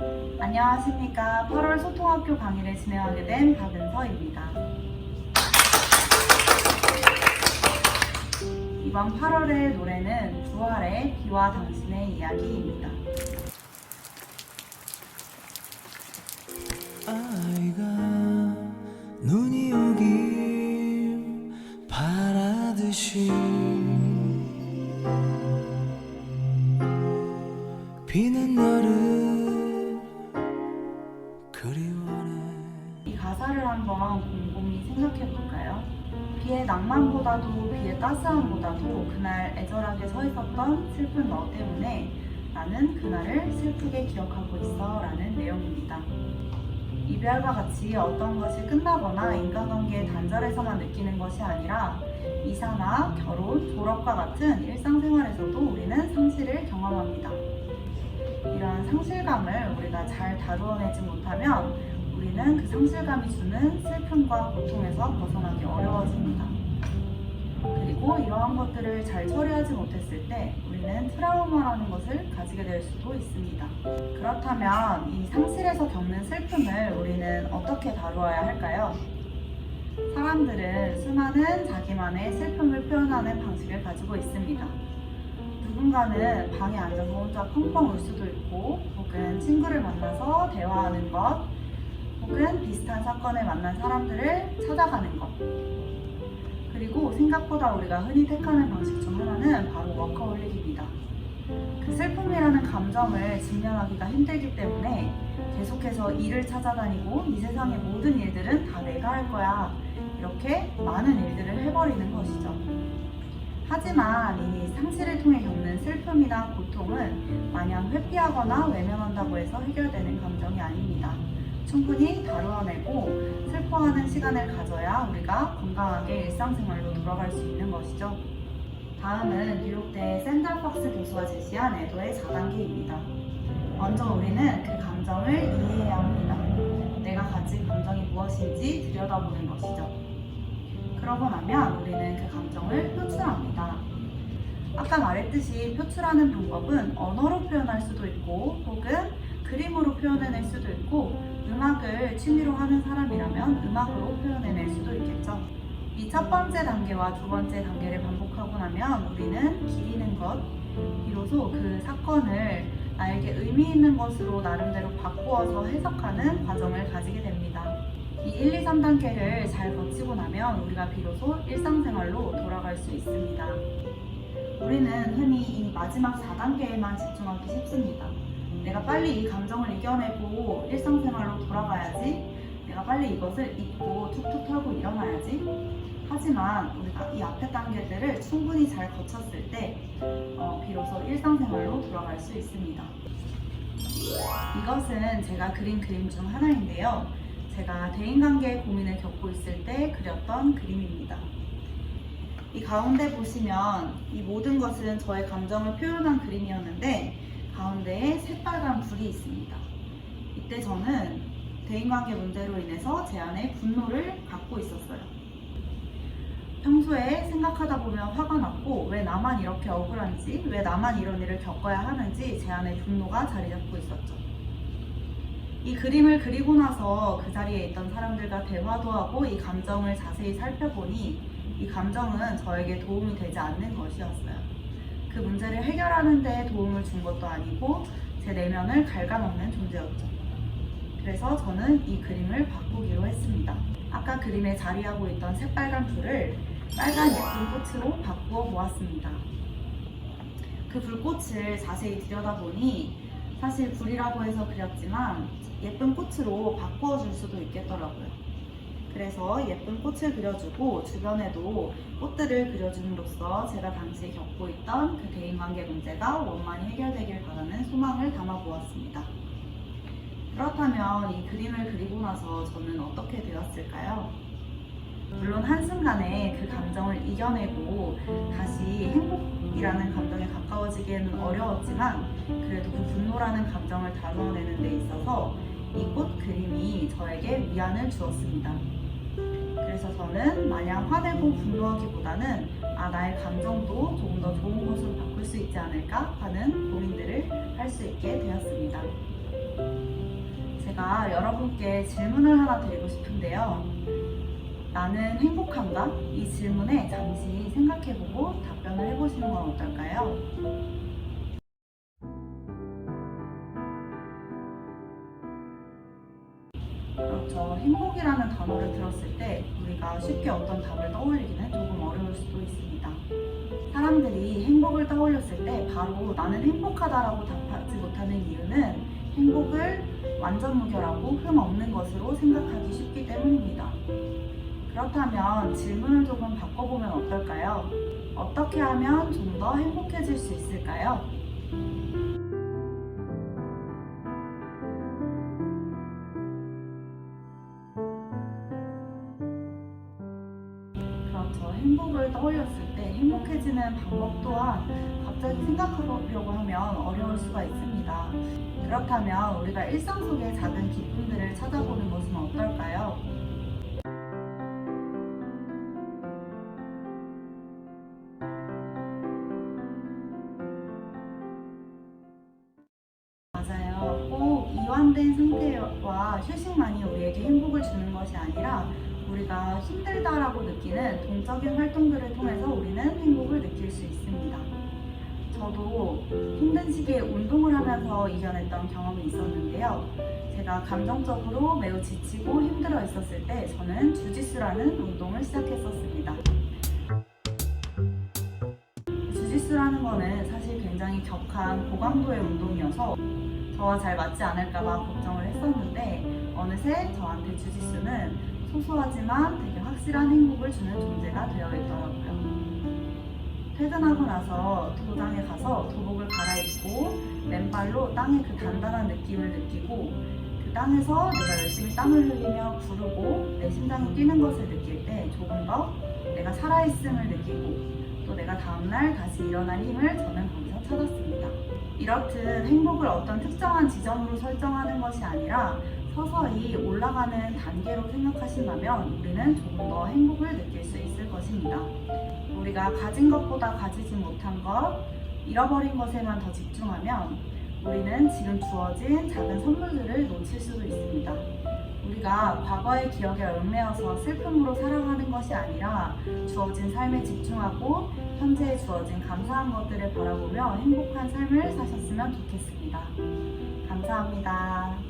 안녕하십니까. 8월 소통학교 강의를 진행하게 된 박은서입니다. 이번 8월의 노래는 부활의 비와 당신의 이야기입니다. 아이가 눈이 오길 바라듯이 비는 너를 그리워해. 이 가사를 한번 곰곰이 생각해 볼까요? 비의 낭만보다도 비의 따스함보다도 그날 애절하게 서 있었던 슬픈 너 때문에 나는 그날을 슬프게 기억하고 있어 라는 내용입니다. 이별과 같이 어떤 것이 끝나거나 인간관계의 단절에서만 느끼는 것이 아니라 이사나 결혼, 졸업과 같은 일상생활에서도 우리는 상실을 경험합니다. 이런 상실감을 우리가 잘 다루어내지 못하면 우리는 그 상실감이 주는 슬픔과 고통에서 벗어나기 어려워집니다. 그리고 이러한 것들을 잘 처리하지 못했을 때 우리는 트라우마라는 것을 가지게 될 수도 있습니다. 그렇다면 이 상실에서 겪는 슬픔을 우리는 어떻게 다루어야 할까요? 사람들은 수많은 자기만의 슬픔을 표현하는 방식을 가지고 있습니다. 누군가는 방에 앉아서 혼자 펑펑 울 수도 있고, 혹은 친구를 만나서 대화하는 것, 혹은 비슷한 사건을 만난 사람들을 찾아가는 것. 그리고 생각보다 우리가 흔히 택하는 방식 중 하나는 바로 워커홀릭입니다. 그 슬픔이라는 감정을 직면하기가 힘들기 때문에 계속해서 일을 찾아다니고 이 세상의 모든 일들은 다 내가 할 거야. 이렇게 많은 일들을 해버리는 것이죠. 하지만 이 상실을 통해 겪는 슬픔이나 고통은 마냥 회피하거나 외면한다고 해서 해결되는 감정이 아닙니다. 충분히 다루어내고 슬퍼하는 시간을 가져야 우리가 건강하게 일상생활로 돌아갈 수 있는 것이죠. 다음은 뉴욕대 샌들박스 교수가 제시한 애도의 4단계입니다. 먼저 우리는 그 감정을 이해해야 합니다. 내가 가진 감정이 무엇인지 들여다보는 것이죠. 그러고 나면 우리는 그 감정을 표출합니다. 아까 말했듯이 표출하는 방법은 언어로 표현할 수도 있고 혹은 그림으로 표현해낼 수도 있고 음악을 취미로 하는 사람이라면 음악으로 표현해낼 수도 있겠죠. 이 첫 번째 단계와 두 번째 단계를 반복하고 나면 우리는 기리는 것, 비로소 그 사건을 나에게 의미 있는 것으로 나름대로 바꾸어서 해석하는 과정을 가지게 됩니다. 이 1, 2, 3단계를 잘 거치고 나면 우리가 비로소 일상생활로 돌아갈 수 있습니다. 우리는 흔히 이 마지막 4단계에만 집중하기 쉽습니다. 내가 빨리 이 감정을 이겨내고 일상생활로 돌아가야지. 내가 빨리 이것을 잊고 툭툭 털고 일어나야지. 하지만 우리가 이 앞에 단계들을 충분히 잘 거쳤을 때 비로소 일상생활로 돌아갈 수 있습니다. 이것은 제가 그린 그림 중 하나인데요. 제가 대인관계의 고민을 겪고 있을 때 그렸던 그림입니다. 이 가운데 보시면 이 모든 것은 저의 감정을 표현한 그림이었는데 가운데에 새빨간 불이 있습니다. 이때 저는 대인관계 문제로 인해서 제 안에 분노를 갖고 있었어요. 평소에 생각하다 보면 화가 났고 왜 나만 이렇게 억울한지, 왜 나만 이런 일을 겪어야 하는지 제 안에 분노가 자리 잡고 있었죠. 이 그림을 그리고 나서 그 자리에 있던 사람들과 대화도 하고 이 감정을 자세히 살펴보니 이 감정은 저에게 도움이 되지 않는 것이었어요. 그 문제를 해결하는 데 도움을 준 것도 아니고 제 내면을 갉아먹는 존재였죠. 그래서 저는 이 그림을 바꾸기로 했습니다. 아까 그림에 자리하고 있던 새빨간 불을 빨간 예쁜 꽃으로 바꾸어 보았습니다. 그 불꽃을 자세히 들여다보니 사실 불이라고 해서 그렸지만 예쁜 꽃으로 바꾸어 줄 수도 있겠더라고요. 그래서 예쁜 꽃을 그려주고 주변에도 꽃들을 그려줌으로써 제가 당시 겪고 있던 그 대인관계 문제가 원만히 해결되길 바라는 소망을 담아보았습니다. 그렇다면 이 그림을 그리고 나서 저는 어떻게 되었을까요? 물론 한순간에 그 감정을 이겨내고 다시 행복이라는 감정에 가까워지기에는 어려웠지만 그래도 그 분노라는 감정을 다루어내는 데 있어서 이 꽃 그림이 저에게 위안을 주었습니다. 그래서 저는 마냥 화내고 분노하기보다는 나의 감정도 조금 더 좋은 것으로 바꿀 수 있지 않을까 하는 고민들을 할 수 있게 되었습니다. 제가 여러분께 질문을 하나 드리고 싶은데요. 나는 행복한가? 이 질문에 잠시 생각해보고 답변을 해보시는 건 어떨까요? 그렇죠. 행복이라는 단어를 들었을 때 우리가 쉽게 어떤 답을 떠올리기는 조금 어려울 수도 있습니다. 사람들이 행복을 떠올렸을 때 바로 나는 행복하다라고 답하지 못하는 이유는 행복을 완전 무결하고 흠 없는 것으로 생각하기 쉽기 때문입니다. 그렇다면 질문을 조금 바꿔보면 어떨까요? 어떻게 하면 좀 더 행복해질 수 있을까요? 그렇죠. 행복을 떠올렸을 때 행복해지는 방법 또한 갑자기 생각해보려고 하면 어려울 수가 있습니다. 그렇다면 우리가 일상 속의 작은 기쁨들을 찾아보는 것은 어떨까요? 맞아요. 꼭 이완된 상태와 휴식만이 우리에게 행복을 주는 것이 아니라 우리가 힘들다라고 느끼는 동적인 활동들을 통해서 우리는 행복을 느낄 수 있습니다. 저도 힘든 시기에 운동을 하면서 이겨냈던 경험이 있었는데요. 제가 감정적으로 매우 지치고 힘들어 있었을 때 저는 주짓수라는 운동을 시작했었습니다. 주짓수라는 거는 사실 굉장히 격한 고강도의 운동이어서 저와 잘 맞지 않을까봐 걱정을 했었는데 어느새 저한테 주짓수는 소소하지만 되게 확실한 행복을 주는 존재가 되어 있더라고요. 퇴근하고 나서 도장에 가서 도복을 갈아입고 맨발로 땅의 그 단단한 느낌을 느끼고 그 땅에서 내가 열심히 땀을 흘리며 구르고 내 심장이 뛰는 것을 느낄 때 조금 더 내가 살아있음을 느끼고 또 내가 다음날 다시 일어날 힘을 저는 거기서 찾았습니다. 이렇듯 행복을 어떤 특정한 지점으로 설정하는 것이 아니라 서서히 올라가는 단계로 생각하신다면 우리는 조금 더 행복을 느낄 수 있을 것입니다. 우리가 가진 것보다 가지지 못한 것, 잃어버린 것에만 더 집중하면 우리는 지금 주어진 작은 선물들을 놓칠 수도 있습니다. 우리가 과거의 기억에 얽매여서 슬픔으로 살아가는 것이 아니라 주어진 삶에 집중하고 현재에 주어진 감사한 것들을 바라보며 행복한 삶을 사셨으면 좋겠습니다. 감사합니다.